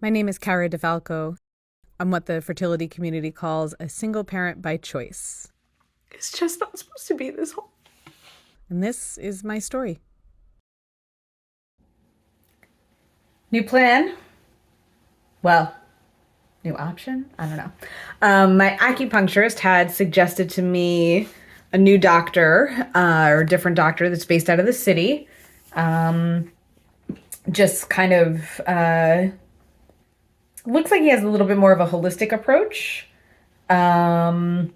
My name is Cara DeFalco. I'm what the fertility community calls a single parent by choice. It's just not supposed to be this whole. And this is my story. New plan? Well, new option? I don't know. My acupuncturist had suggested to me a new doctor, or a different doctor that's based out of the city. Um, just kind of looks like he has a little bit more of a holistic approach. Um,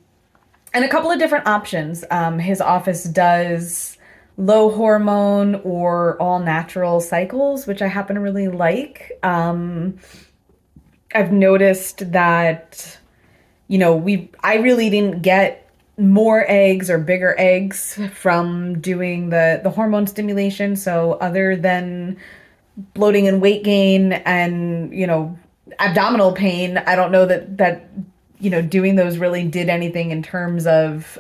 and a couple of different options. His office does low hormone or all natural cycles, which I happen to really like. I've noticed that, I really didn't get more eggs or bigger eggs from doing the hormone stimulation. So other than bloating and weight gain and, abdominal pain, I don't know that doing those really did anything in terms of,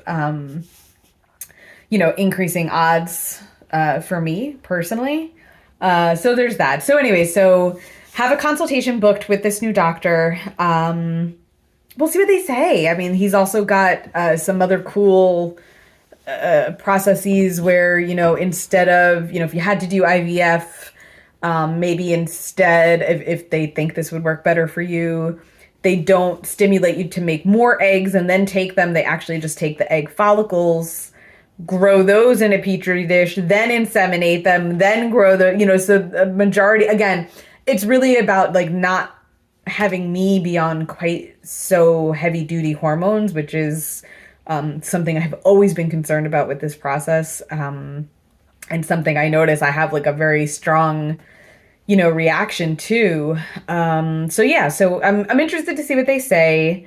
increasing odds for me personally. So there's that. So anyway, so have a consultation booked with this new doctor. We'll see what they say. I mean, he's also got some other cool processes where, instead of, if you had to do IVF, maybe instead, if they think this would work better for you, they don't stimulate you to make more eggs and then take them. They actually just take the egg follicles, grow those in a petri dish, then inseminate them, then grow so the majority, again, it's really about like not having me be on quite so heavy duty hormones, which is something I've always been concerned about with this process. And something I notice I have like a very strong, reaction to. So yeah, so I'm interested to see what they say.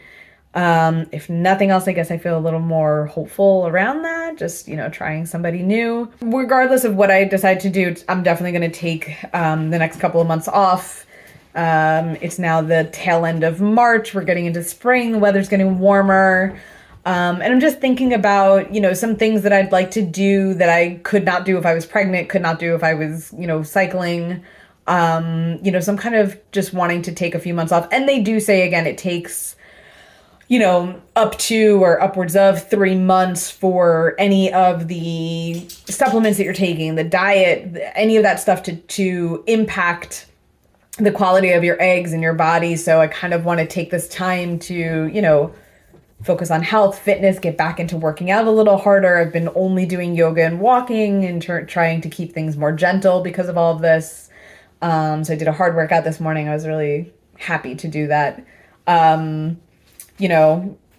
If nothing else, I guess I feel a little more hopeful around that. Just, trying somebody new. Regardless of what I decide to do, I'm definitely going to take the next couple of months off. It's now the tail end of March. We're getting into spring. The weather's getting warmer. And I'm just thinking about, some things that I'd like to do that I could not do if I was pregnant, could not do if I was, cycling. So I'm kind of just wanting to take a few months off. And they do say, again, it takes, up to or upwards of 3 months for any of the supplements that you're taking, the diet, any of that stuff to impact the quality of your eggs in your body. So I kind of want to take this time to, focus on health, fitness, get back into working out a little harder. I've been only doing yoga and walking and trying to keep things more gentle because of all of this. So I did a hard workout this morning. I was really happy to do that.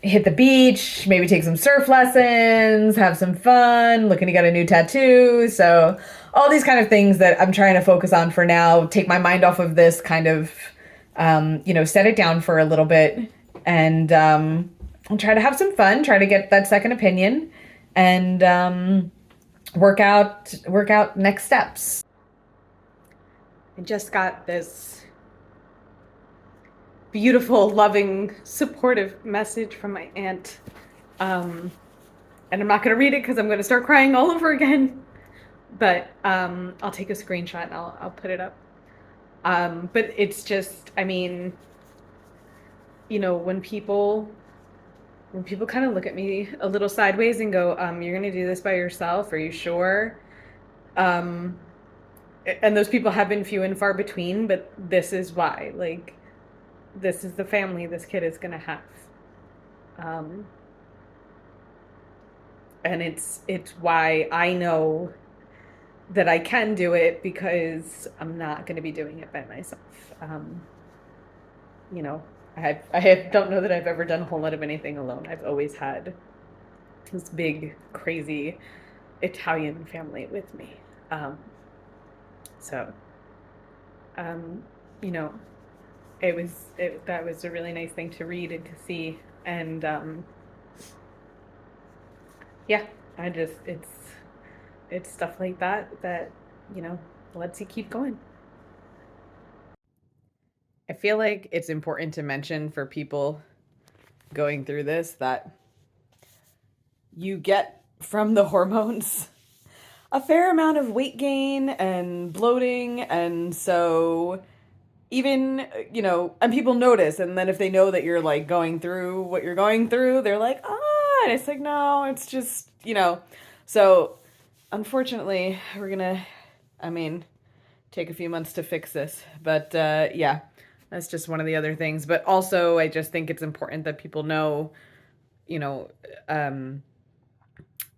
Hit the beach, maybe take some surf lessons, have some fun, looking to get a new tattoo. So all these kind of things that I'm trying to focus on for now, take my mind off of this kind of, set it down for a little bit and I'll try to have some fun, try to get that second opinion and work out next steps. I just got this beautiful, loving, supportive message from my aunt. And I'm not going to read it because I'm going to start crying all over again. But I'll take a screenshot and I'll put it up. But it's just, I mean, when people kind of look at me a little sideways and go, you're going to do this by yourself? Are you sure? And those people have been few and far between, but this is why. Like, this is the family this kid is going to have. And it's why I know that I can do it because I'm not going to be doing it by myself. You know, don't know that I've ever done a whole lot of anything alone. I've always had this big, crazy Italian family with me. So, you know, that was a really nice thing to read and to see. And, yeah, it's stuff like that, lets you keep going. I feel like it's important to mention for people going through this that you get from the hormones a fair amount of weight gain and bloating. And so, even, and people notice. And then if they know that you're like going through what you're going through, they're like, ah, and it's like, no, it's just, So unfortunately, we're going to, I mean, take a few months to fix this. But yeah, that's just one of the other things. But also, I just think it's important that people know, you know, um,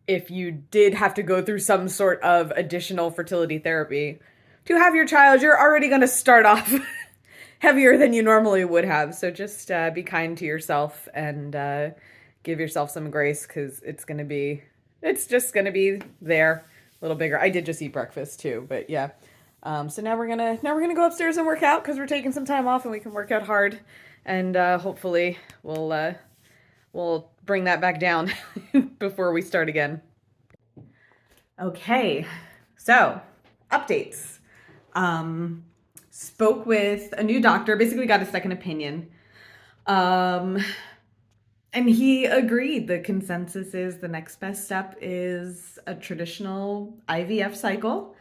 if you did have to go through some sort of additional fertility therapy to have your child, you're already going to start off heavier than you normally would have. So just be kind to yourself and give yourself some grace because it's just going to be there a little bigger. I did just eat breakfast too, but yeah. So now we're gonna go upstairs and work out because we're taking some time off and we can work out hard, and hopefully we'll bring that back down before we start again. Okay, so updates. Um, Spoke with a new doctor, basically got a second opinion. Um, and he agreed. The consensus is the next best step is a traditional IVF cycle.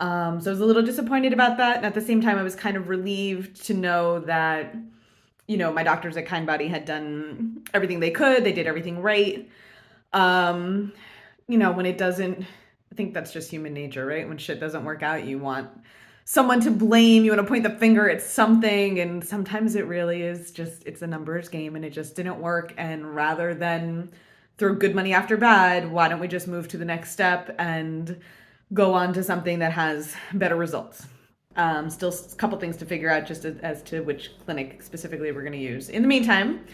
So I was a little disappointed about that. And at the same time, I was kind of relieved to know that, my doctors at Kindbody had done everything they could. They did everything right. Um, when it doesn't, I think that's just human nature, right? When shit doesn't work out, you want someone to blame, you want to point the finger at something. And sometimes it really is just, it's a numbers game and it just didn't work. And rather than throw good money after bad, why don't we just move to the next step and go on to something that has better results? Still a couple things to figure out just as to which clinic specifically we're going to use. In the meantime,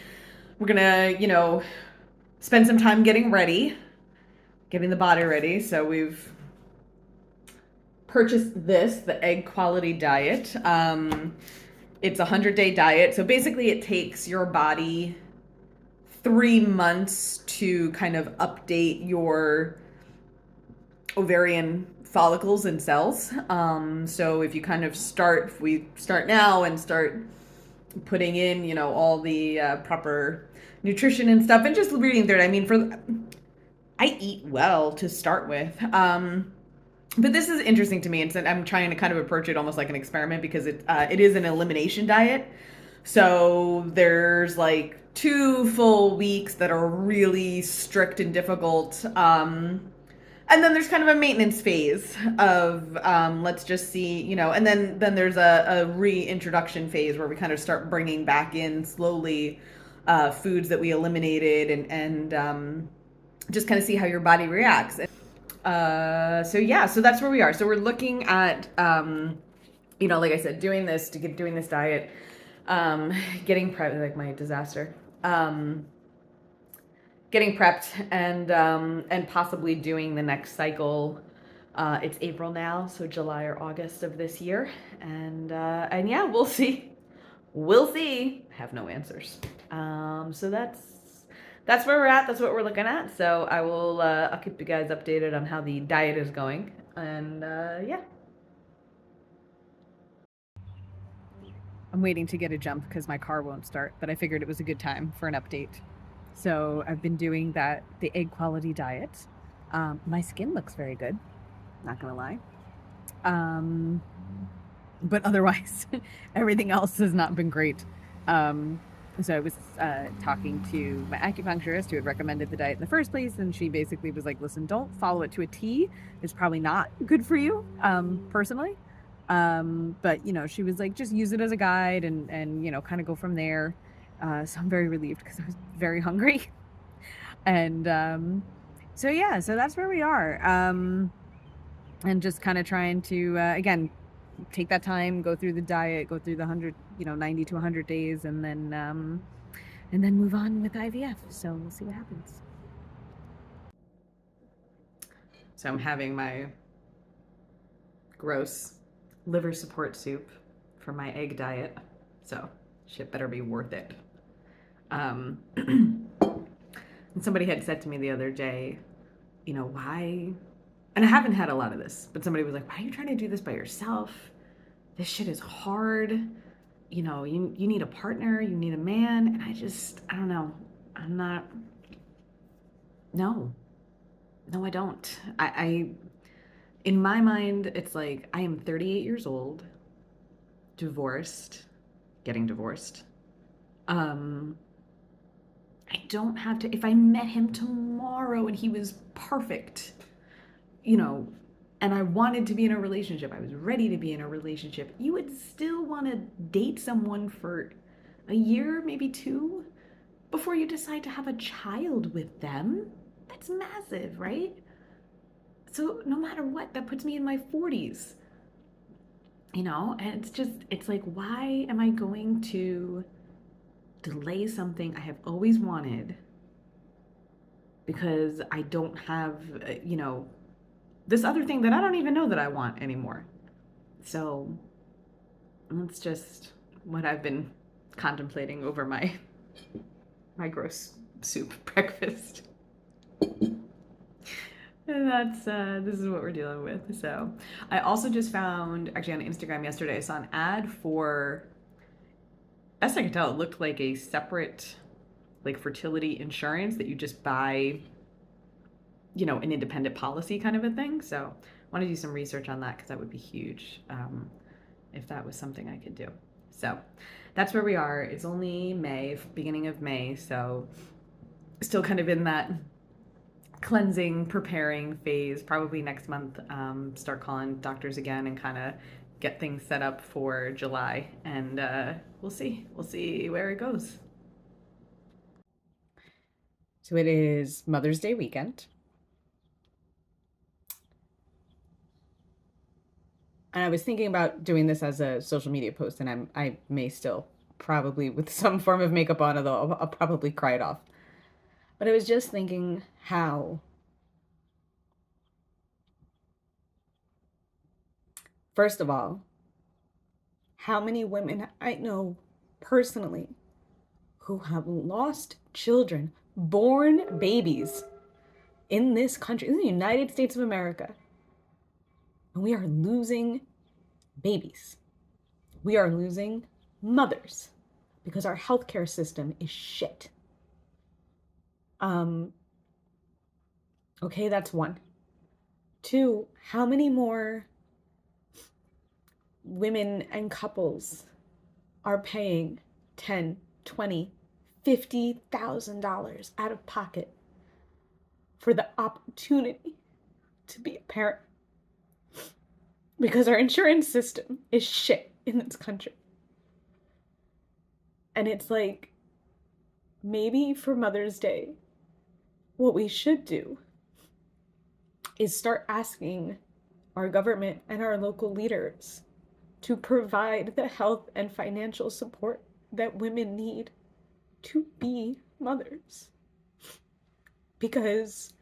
we're going to, spend some time getting ready, getting the body ready. So we've purchased the egg quality diet. It's a 100-day diet. So basically it takes your body 3 months to kind of update your ovarian follicles and cells. So if you kind of if we start now and start putting in, all the proper nutrition and stuff and just reading through it. I mean, I eat well to start with. But this is interesting to me, and I'm trying to kind of approach it almost like an experiment because it is an elimination diet. So there's like 2 full weeks that are really strict and difficult. And then there's kind of a maintenance phase of let's just see, and then there's a reintroduction phase where we kind of start bringing back in slowly foods that we eliminated and just kind of see how your body reacts. So yeah, so that's where we are. So we're looking at, like I said, doing this diet, getting prepped, like my disaster, getting prepped and possibly doing the next cycle. It's April now, so July or August of this year, and yeah, we'll see. We'll see. Have no answers. So that's where we're at. That's what we're looking at. So I'll keep you guys updated on how the diet is going. And yeah. I'm waiting to get a jump because my car won't start, but I figured it was a good time for an update. So I've been doing the egg quality diet. My skin looks very good, not gonna lie. But otherwise, everything else has not been great. So I was talking to my acupuncturist who had recommended the diet in the first place, and she basically was like, listen, don't follow it to a T. It's probably not good for you, personally. But, she was like, just use it as a guide and kind of go from there. So I'm very relieved because I was very hungry. And so, yeah, so that's where we are. And just kind of trying to, again, take that time, go through the diet, go through the 90 to 100 days, and then move on with IVF. So we'll see what happens. So I'm having my gross liver support soup for my egg diet. So shit better be worth it. And somebody had said to me the other day, why? And I haven't had a lot of this, but somebody was like, why are you trying to do this by yourself? This shit is hard. You need a partner, you need a man. And I don't know. I'm not, no, I don't. In my mind, it's like, I am 38 years old, divorced, getting divorced. Um, I don't have to, if I met him tomorrow and he was perfect, you know, and I wanted to be in a relationship, I was ready to be in a relationship, you would still want to date someone for a year, maybe two, before you decide to have a child with them. That's massive, right? So no matter what, that puts me in my 40s, and it's like, why am I going to delay something I have always wanted because I don't have, this other thing that I don't even know that I want anymore. So that's just what I've been contemplating over my gross soup breakfast. And that's this is what we're dealing with. So I also just found, actually, on Instagram yesterday, I saw an ad for, best I could tell, it looked like a separate, like, fertility insurance that you just buy, an independent policy kind of a thing. So I want to do some research on that because that would be huge, if that was something I could do. So that's where we are. It's only May, beginning of May, so still kind of in that cleansing, preparing phase. Probably next month, start calling doctors again and kind of get things set up for July. And we'll see. We'll see where it goes. So it is Mother's Day weekend. And I was thinking about doing this as a social media post, and I may still, probably with some form of makeup on, although I'll probably cry it off. But I was just thinking how, first of all, how many women I know personally who have lost children, born babies in this country, in the United States of America. And we are losing babies. We are losing mothers because our healthcare system is shit. Okay, that's one. Two, how many more women and couples are paying 10, 20, $50,000 out of pocket for the opportunity to be a parent? Because our insurance system is shit in this country. And it's like, maybe for Mother's Day, what we should do is start asking our government and our local leaders to provide the health and financial support that women need to be mothers. Because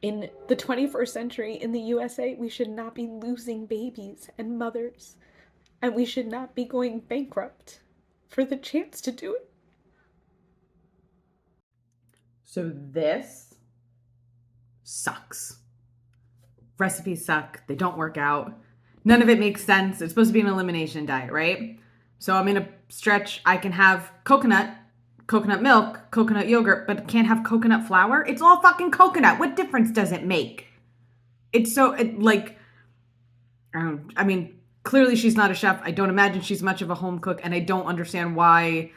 in the 21st century in the USA, we should not be losing babies and mothers, and we should not be going bankrupt for the chance to do it. So this sucks. Recipes suck. They don't work out. None of it makes sense. It's supposed to be an elimination diet, right? So I'm in a stretch. I can have coconut milk, coconut yogurt, but can't have coconut flour. It's all fucking coconut. What difference does it make? It's so, I mean, clearly she's not a chef. I don't imagine she's much of a home cook, and I don't understand why,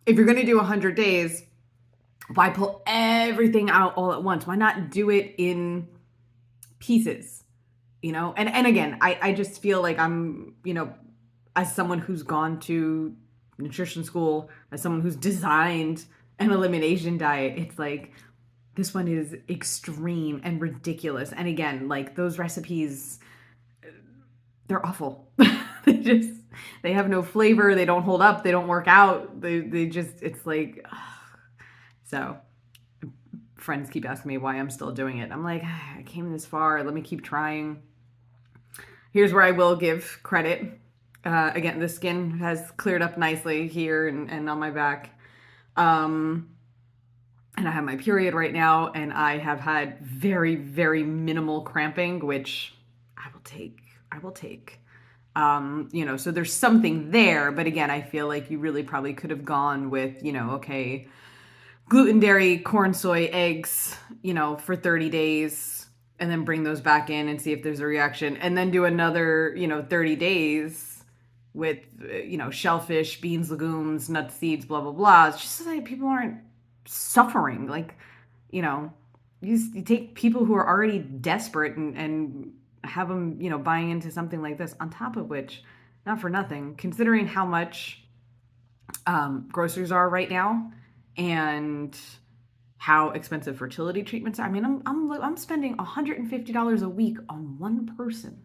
if you're going to do 100 days, why pull everything out all at once? Why not do it in pieces? And again, I just feel like I'm, as someone who's gone to nutrition school, as someone who's designed an elimination diet, it's like, this one is extreme and ridiculous. And again, like, those recipes, they're awful. they have no flavor. They don't hold up. They don't work out. They just, it's like, ugh. So friends keep asking me why I'm still doing it. I'm like, I came this far. Let me keep trying. Here's where I will give credit. Again, the skin has cleared up nicely here and on my back. And I have my period right now, and I have had very, very minimal cramping, which I will take. So there's something there, but again, I feel like you really probably could have gone with, okay, gluten, dairy, corn, soy, eggs, for 30 days, and then bring those back in and see if there's a reaction, and then do another, 30 days with, shellfish, beans, legumes, nuts, seeds, blah, blah, blah. It's just so that people aren't suffering. Like, you know, you take people who are already desperate and have them, buying into something like this, on top of which, not for nothing, considering how much groceries are right now and how expensive fertility treatments are. I mean, I'm spending $150 a week on one person,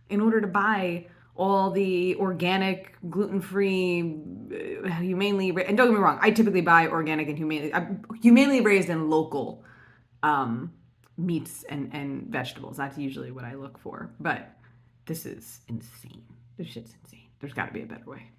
in order to buy all the organic, gluten-free, humanely, and don't get me wrong, I typically buy organic and humanely raised and local um, meats and vegetables. That's usually what I look for. But this is insane. This shit's insane. There's got to be a better way.